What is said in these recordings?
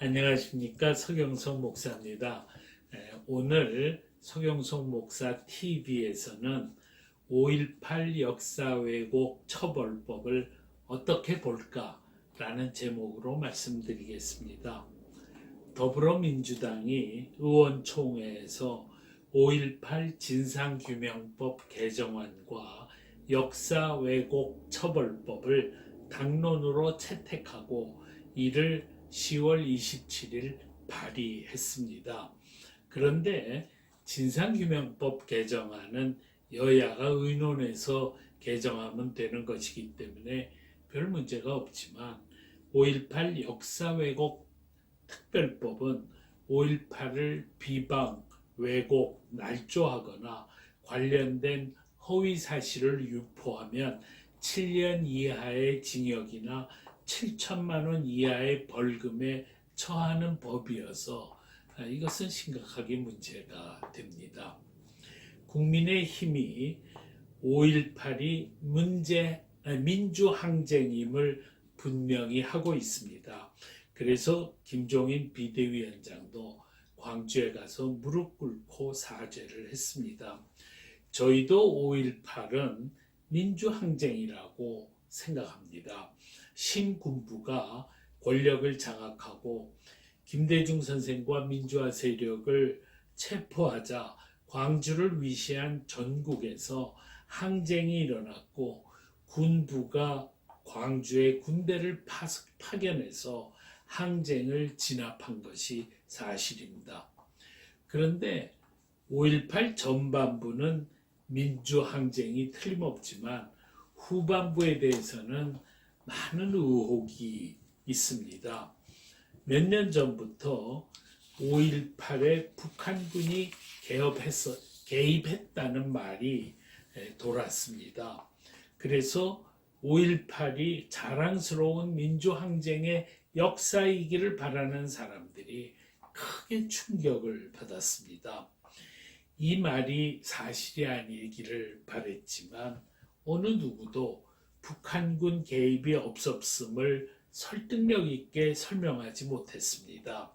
안녕하십니까, 서경석 목사입니다. 오늘 서경석 목사 TV에서는 5.18 역사 왜곡 처벌법을 어떻게 볼까라는 제목으로 말씀드리겠습니다. 더불어민주당이 의원총회에서 5.18 진상규명법 개정안과 역사 왜곡 처벌법을 당론으로 채택하고 이를 10월 27일 발의했습니다. 그런데 진상규명법 개정안은 여야가 의논해서 개정하면 되는 것이기 때문에 별 문제가 없지만 5.18 역사 왜곡 특별법은 5.18을 비방, 왜곡, 날조하거나 관련된 허위 사실을 유포하면 7년 이하의 징역이나 7천만 원 이하의 벌금에 처하는 법이어서 이것은 심각하게 문제가 됩니다. 국민의힘이 5.18이 민주항쟁임을 분명히 하고 있습니다. 그래서 김종인 비대위원장도 광주에 가서 무릎 꿇고 사죄를 했습니다. 저희도 5.18은 민주항쟁이라고 생각합니다. 신군부가 권력을 장악하고 김대중 선생과 민주화 세력을 체포하자 광주를 위시한 전국에서 항쟁이 일어났고 군부가 광주에 군대를 파견해서 항쟁을 진압한 것이 사실입니다. 그런데 5.18 전반부는 민주항쟁이 틀림없지만 후반부에 대해서는 많은 의혹이 있습니다. 몇 년 전부터 5.18에 북한군이 개입했다는 말이 돌았습니다. 그래서 5.18이 자랑스러운 민주항쟁의 역사이기를 바라는 사람들이 크게 충격을 받았습니다. 이 말이 사실이 아니기를 바랬지만 어느 누구도 북한군 개입이 없었음을 설득력 있게 설명하지 못했습니다.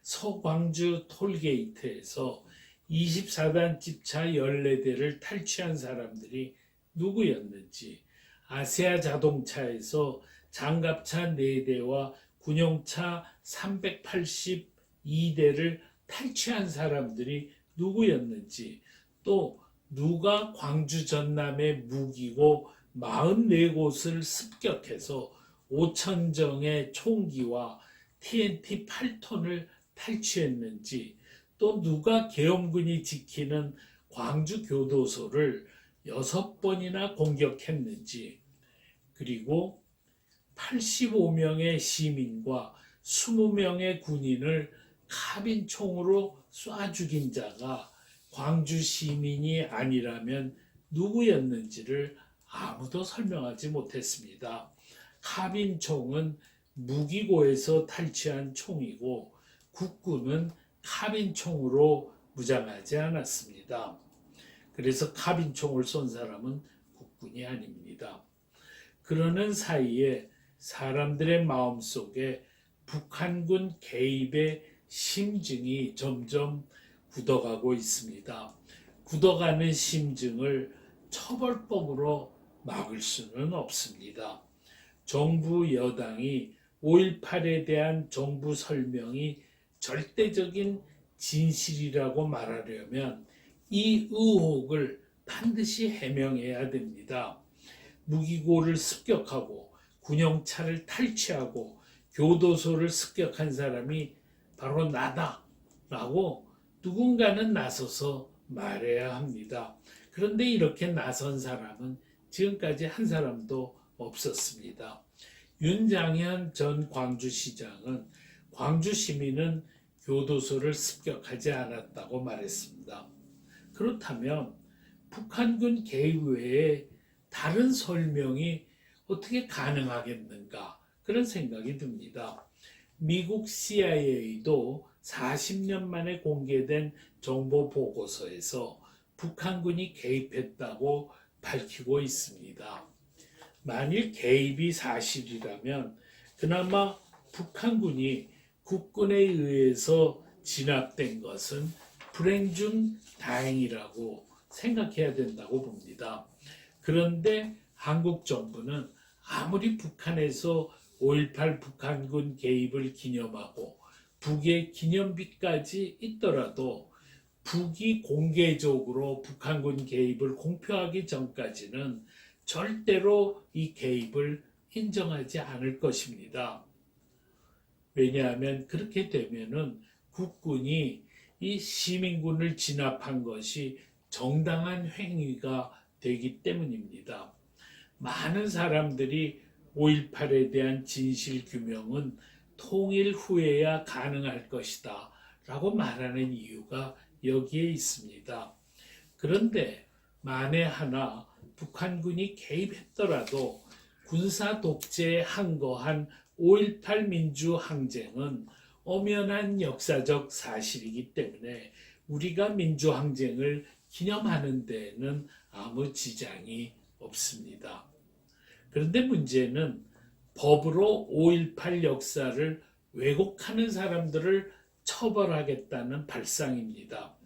서광주 톨게이트에서 24단 집차 14대를 탈취한 사람들이 누구였는지, 아세아 자동차에서 장갑차 4대와 군용차 382대를 탈취한 사람들이 누구였는지, 또 누가 광주 전남의 무기고 44곳을 습격해서 5,000정의 총기와 TNT 8톤을 탈취했는지, 또 누가 계엄군이 지키는 광주 교도소를 6번이나 공격했는지, 그리고 85명의 시민과 20명의 군인을 카빈총으로 쏴 죽인 자가 광주 시민이 아니라면 누구였는지를 아무도 설명하지 못했습니다. 카빈총은 무기고에서 탈취한 총이고 국군은 카빈총으로 무장하지 않았습니다. 그래서 카빈총을 쏜 사람은 국군이 아닙니다. 그러는 사이에 사람들의 마음속에 북한군 개입의 심증이 점점 굳어가고 있습니다. 굳어가는 심증을 처벌법으로 막을 수는 없습니다. 정부 여당이 5.18에 대한 정부 설명이 절대적인 진실이라고 말하려면 이 의혹을 반드시 해명해야 됩니다. 무기고를 습격하고 군용차를 탈취하고 교도소를 습격한 사람이 바로 나다라고 누군가는 나서서 말해야 합니다. 그런데 이렇게 나선 사람은 지금까지 한 사람도 없었습니다. 윤장현 전 광주시장은 광주 시민은 교도소를 습격하지 않았다고 말했습니다. 그렇다면 북한군 개입 외에 다른 설명이 어떻게 가능하겠는가 그런 생각이 듭니다. 미국 CIA도 40년 만에 공개된 정보 보고서에서 북한군이 개입했다고 밝히고 있습니다. 만일 개입이 사실이라면 그나마 북한군이 국군에 의해서 진압된 것은 불행 중 다행이라고 생각해야 된다고 봅니다. 그런데 한국 정부는 아무리 북한에서 5.18 북한군 개입을 기념하고 북의 기념비까지 있더라도 북이 공개적으로 북한군 개입을 공표하기 전까지는 절대로 이 개입을 인정하지 않을 것입니다. 왜냐하면 그렇게 되면은 국군이 이 시민군을 진압한 것이 정당한 행위가 되기 때문입니다. 많은 사람들이 5.18에 대한 진실 규명은 통일 후에야 가능할 것이다 라고 말하는 이유가 여기에 있습니다. 그런데 만에 하나 북한군이 개입했더라도 군사 독재에 항거한 5.18 민주항쟁은 엄연한 역사적 사실이기 때문에 우리가 민주항쟁을 기념하는 데에는 아무 지장이 없습니다. 그런데 문제는 법으로 5.18 역사를 왜곡하는 사람들을 처벌하겠다는 발상입니다.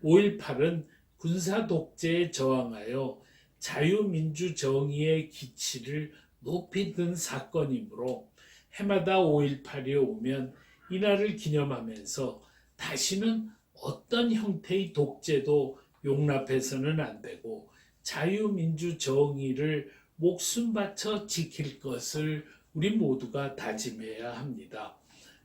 5.18은 군사 독재에 저항하여 자유민주 정의의 기치를 높이 든 사건이므로 해마다 5.18이 오면 이날을 기념하면서 다시는 어떤 형태의 독재도 용납해서는 안 되고 자유민주 정의를 목숨 바쳐 지킬 것을 우리 모두가 다짐해야 합니다.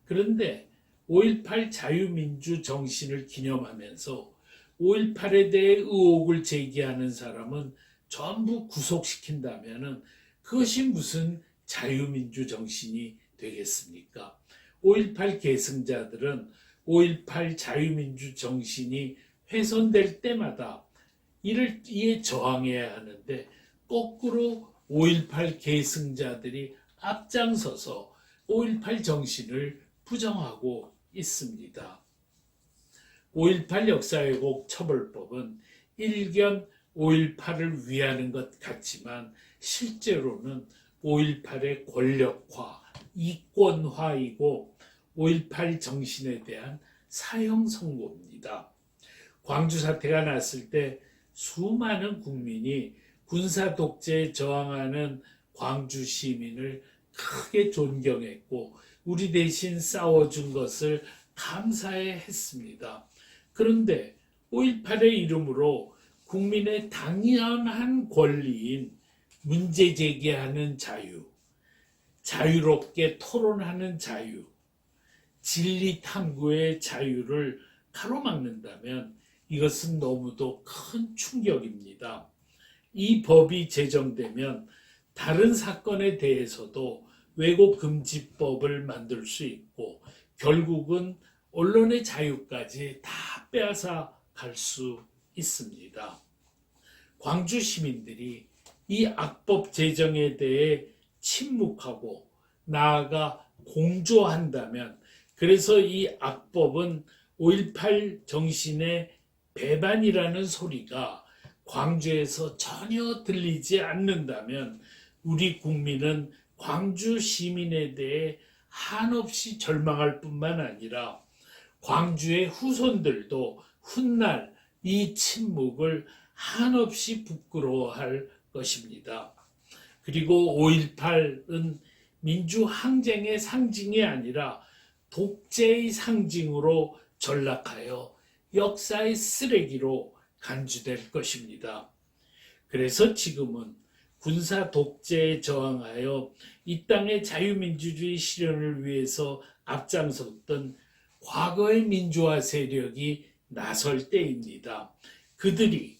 그런데 5.18 자유민주 정신을 기념하면서 5.18에 대해 의혹을 제기하는 사람은 전부 구속시킨다면 그것이 무슨 자유민주 정신이 되겠습니까? 5.18 계승자들은 5.18 자유민주 정신이 훼손될 때마다 이에 저항해야 하는데 거꾸로 5.18 계승자들이 앞장서서 5.18 정신을 부정하고 있습니다. 5.18 역사왜곡 처벌법은 일견 5.18을 위하는 것 같지만 실제로는 5.18의 권력화, 이권화이고 5.18 정신에 대한 사형 선고입니다. 광주 사태가 났을 때 수많은 국민이 군사 독재에 저항하는 광주 시민을 크게 존경했고 우리 대신 싸워준 것을 감사해 했습니다. 그런데 5.18의 이름으로 국민의 당연한 권리인 문제 제기하는 자유, 자유롭게 토론하는 자유, 진리 탐구의 자유를 가로막는다면 이것은 너무도 큰 충격입니다. 이 법이 제정되면 다른 사건에 대해서도 왜곡금지법을 만들 수 있고 결국은 언론의 자유까지 다 빼앗아 갈 수 있습니다. 광주 시민들이 이 악법 제정에 대해 침묵하고 나아가 공조한다면 그래서 이 악법은 5.18 정신의 배반이라는 소리가 광주에서 전혀 들리지 않는다면 우리 국민은 광주 시민에 대해 한없이 절망할 뿐만 아니라 광주의 후손들도 훗날 이 침묵을 한없이 부끄러워할 것입니다. 그리고 5.18은 민주항쟁의 상징이 아니라 독재의 상징으로 전락하여 역사의 쓰레기로 간주될 것입니다. 그래서 지금은 군사 독재에 저항하여 이 땅의 자유민주주의 실현을 위해서 앞장섰던 과거의 민주화 세력이 나설 때입니다. 그들이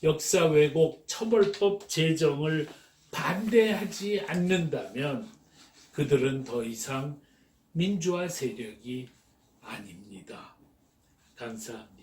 역사 왜곡 처벌법 제정을 반대하지 않는다면 그들은 더 이상 민주화 세력이 아닙니다. 감사합니다.